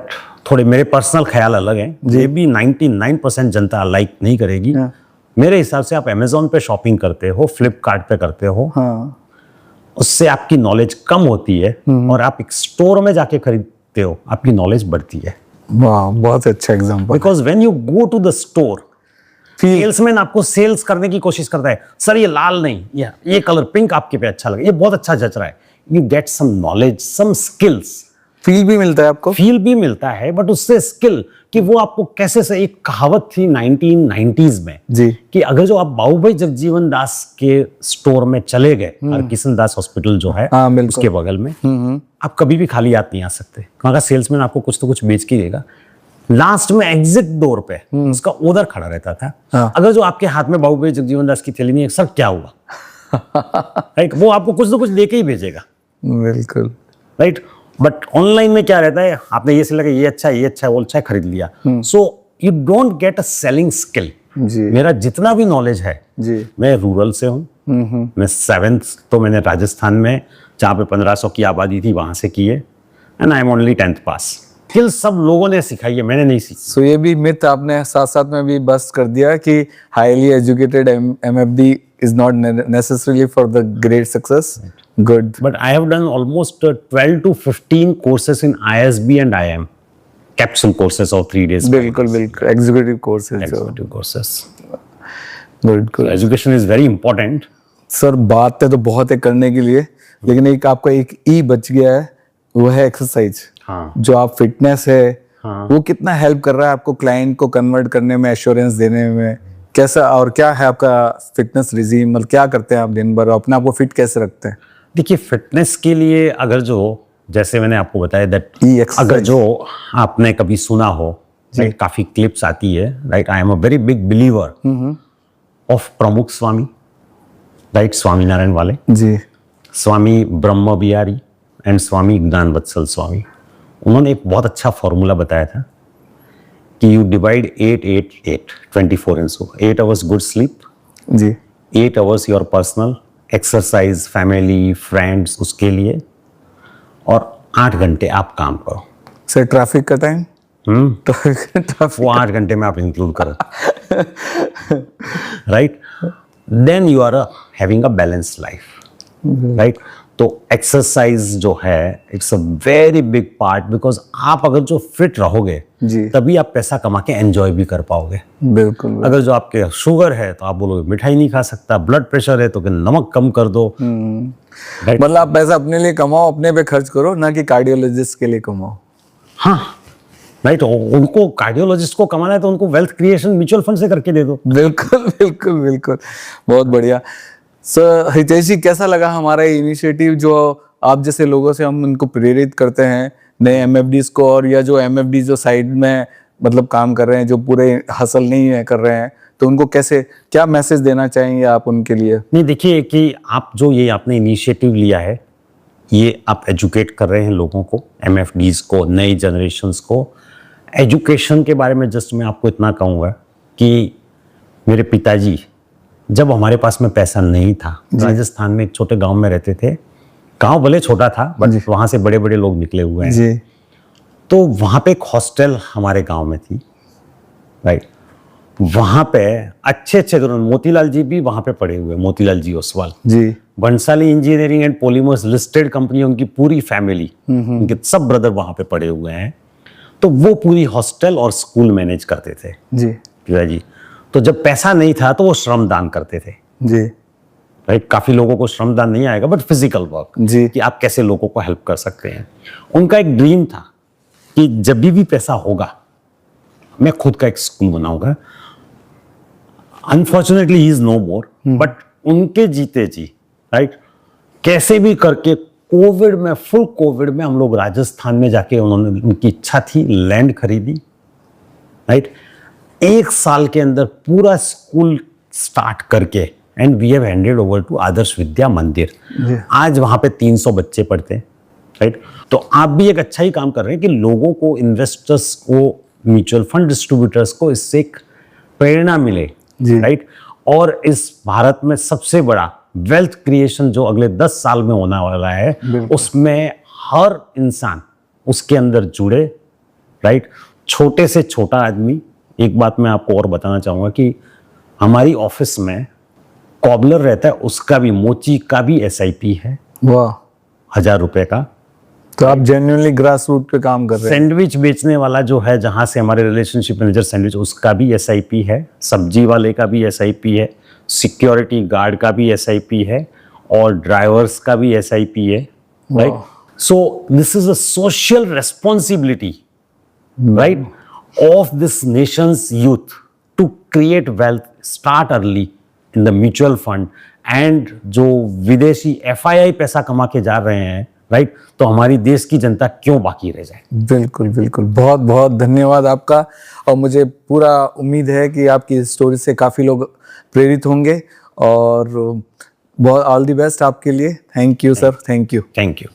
थोड़े मेरे पर्सनल ख्याल अलग हैं. ये भी 99% जनता लाइक नहीं करेगी. मेरे हिसाब से आप अमेजोन पे शॉपिंग करते हो, फ्लिपकार्ट पे करते हो, उससे आपकी नॉलेज कम होती है, और आप एक स्टोर में जाके खरीदते हो, आपकी नॉलेज बढ़ती है. वाह, बहुत अच्छा example. Because when you go to the store, salesman आपको सेल्स करने की कोशिश करता है. सर ये लाल नहीं, ये कलर पिंक आपके पे अच्छा लगा, ये बहुत अच्छा जच रहा है. You get some knowledge, some skills. Feel भी मिलता है आपको. फील भी मिलता है, बट उससे स्किल कि वो आपको कैसे से. एक कहावत थी 1990s में, जी, कि अगर जो आप बाबूभाई जगजीवन दास के स्टोर में चले गए, हरकिशन दास हॉस्पिटल जो है उसके बगल में, आप कभी भी खाली हाथ नहीं आ सकते. वहां का सेल्समैन आपको कुछ तो कुछ बेच के देगा. लास्ट में एग्जिट डोर पे उसका ओनर खड़ा रहता था. अगर जो आपके हाथ में बाबूभाई जगजीवन दास की थैली नहीं है, सर क्या हुआ, राइट, वो आपको कुछ तो कुछ लेके ही भेजेगा. बिल्कुल. राइट. बट ऑनलाइन में क्या रहता है, आपने ये से लगा ये अच्छा है, ये अच्छा है, वो अच्छा है, खरीद लिया. So you don't get a selling skill. मेरा जितना भी नॉलेज है, जी, मैं रूरल से हूँ. मैं 7th तो मैंने राजस्थान में, जहाँ पे 1500 की आबादी थी, वहां से की है. And I am only 10th pass. Skill सब लोगों ने सिखाई है, मैंने नहीं सीखी. सो ये भी मिथ आपने साथ साथ में भी बस कर दिया कि highly educated MFD is not necessarily for the great success. Good. But I have done almost 12 to 15 courses in ISB and IM. Capsule courses of 3 days. बिल्कुल बिल्कुल. Executive courses. Executive courses. Good. So education is very important. Sir बातें तो बहुत है करने के लिए, लेकिन एक आपका एक ई बच गया है, वो है एक्सरसाइज. हाँ. जो आप फिटनेस है हाँ। वो कितना हेल्प कर रहा है आपको क्लाइंट को कन्वर्ट करने में, एश्योरेंस देने में? कैसा, और क्या है आपका फिटनेस रिजीम, मतलब क्या करते हैं आप दिन भर, अपने आप को फिट कैसे रखते हैं? देखिए, फिटनेस के लिए अगर जो, जैसे मैंने आपको बताया दैट, exercise। अगर जो आपने कभी सुना हो, राइट, काफी क्लिप्स आती है, right, I am a very big believer of प्रमुख स्वामी, राइट, स्वामीनारायण वाले जी स्वामी ब्रह्म बिहारी एंड स्वामी ज्ञान वत्सल स्वामी। उन्होंने एक बहुत अच्छा फॉर्मूला बताया था कि you divide 8 24 into 8 hours good sleep, जी 8 hours your personal exercise, family, friends, उसके लिए, और 8 घंटे आप काम करो। सर ट्रैफिक का टाइम? ट्रैफिक वो 8 घंटे में आप इंक्लूड करो, right, then you are having a balance life, right. तो एक्सरसाइज जो है, it's a very big part, because आप अगर जो फिट रहोगे जी। तभी आप पैसा कमा के एंजॉय भी कर पाओगे। बिल्कुल। अगर जो आपके शुगर है तो आप बोलोगे मिठाई नहीं खा सकता, ब्लड प्रेशर है तो कि नमक कम कर दो, right? मतलब आप पैसा अपने लिए कमाओ, अपने पे खर्च करो, ना कि कार्डियोलॉजिस्ट के लिए कमाओ। हाँ, राइट, उनको कार्डियोलॉजिस्ट को कमाना है तो उनको वेल्थ क्रिएशन म्यूचुअल फंड से करके दे दो। बिल्कुल बिल्कुल बिल्कुल, बहुत बढ़िया। सर हितेश जी, कैसा लगा हमारा इनिशिएटिव, जो आप जैसे लोगों से हम उनको प्रेरित करते हैं, नए एमएफडीज को, और या जो एमएफडी जो साइड में मतलब काम कर रहे हैं, जो पूरे हसल नहीं है कर रहे हैं, तो उनको कैसे, क्या मैसेज देना चाहेंगे आप उनके लिए? नहीं, देखिए कि आप जो ये आपने इनिशिएटिव लिया है, ये आप एजुकेट कर रहे हैं लोगों को, एमएफडीज को, नई जनरेशन्स को। एजुकेशन के बारे में जस्ट मैं आपको इतना कहूँगा कि मेरे पिताजी, जब हमारे पास में पैसा नहीं था, राजस्थान में एक छोटे गांव में रहते थे, गांव भले छोटा था बट वहां से बड़े बड़े लोग निकले हुए हैं जी। तो वहां पे एक हॉस्टल हमारे गांव में थी, राइट, वहां पे अच्छे अच्छे मोतीलाल जी भी वहां पे पढ़े हुए, Motilal ji Oswal ji, Bhansali engineering and polymers listed company, उनकी पूरी फैमिली, उनके सब ब्रदर वहां पे पढ़े हुए हैं। तो वो पूरी हॉस्टल और स्कूल मैनेज करते थे जी, पिताजी। तो जब पैसा नहीं था तो वो श्रमदान करते थे, जी, राइट। काफी लोगों को श्रमदान नहीं आएगा बट फिजिकल वर्क, जी, कि आप कैसे लोगों को हेल्प कर सकते हैं। उनका एक ड्रीम था कि जब भी पैसा होगा मैं खुद का एक स्कूल बनाऊंगा। Unfortunately he is no more, but उनके जीते जी, राइट, कैसे भी करके कोविड में, फुल कोविड में हम लोग राजस्थान में जाके, उन्होंने, उनकी इच्छा थी, लैंड खरीदी, राइट, 1 साल के अंदर पूरा स्कूल स्टार्ट करके, and we have handed over to Adarsh Vidya Mandir. आज वहां पे 300 बच्चे पढ़ते हैं, राइट। तो आप भी एक अच्छा ही काम कर रहे हैं कि लोगों को, इन्वेस्टर्स को, म्यूचुअल फंड डिस्ट्रीब्यूटर्स को इससे एक प्रेरणा मिले, राइट। और इस भारत में सबसे बड़ा वेल्थ क्रिएशन जो अगले 10 साल में होने वाला है, उसमें हर इंसान उसके अंदर जुड़े, राइट। छोटे से छोटा आदमी, एक बात मैं आपको और बताना चाहूंगा कि हमारी ऑफिस में कॉबलर रहता है, उसका भी, मोची का भी SIP है, वाह, 1000 रुपए का। तो आप जेन्युइनली ग्रास रूट पे काम कर रहे हैं। सैंडविच बेचने वाला जो है, जहां से हमारे रिलेशनशिप मैनेजर सैंडविच, उसका भी SIP है, सब्जी वाले का भी SIP है, सिक्योरिटी गार्ड का भी SIP है, और ड्राइवर्स का भी SIP है, right. So this is a social responsibility, right, of this nation's youth to create wealth, start early in the mutual fund. And जो विदेशी FII पैसा कमा के जा रहे हैं, राइट, तो हमारी देश की जनता क्यों बाकी रह जाए। बिल्कुल बिल्कुल, बहुत बहुत धन्यवाद आपका। और मुझे पूरा उम्मीद है कि आपकी स्टोरी से काफ़ी लोग प्रेरित होंगे, और बहुत ऑल द बेस्ट आपके लिए। Thank you sir, thank you. Thank you.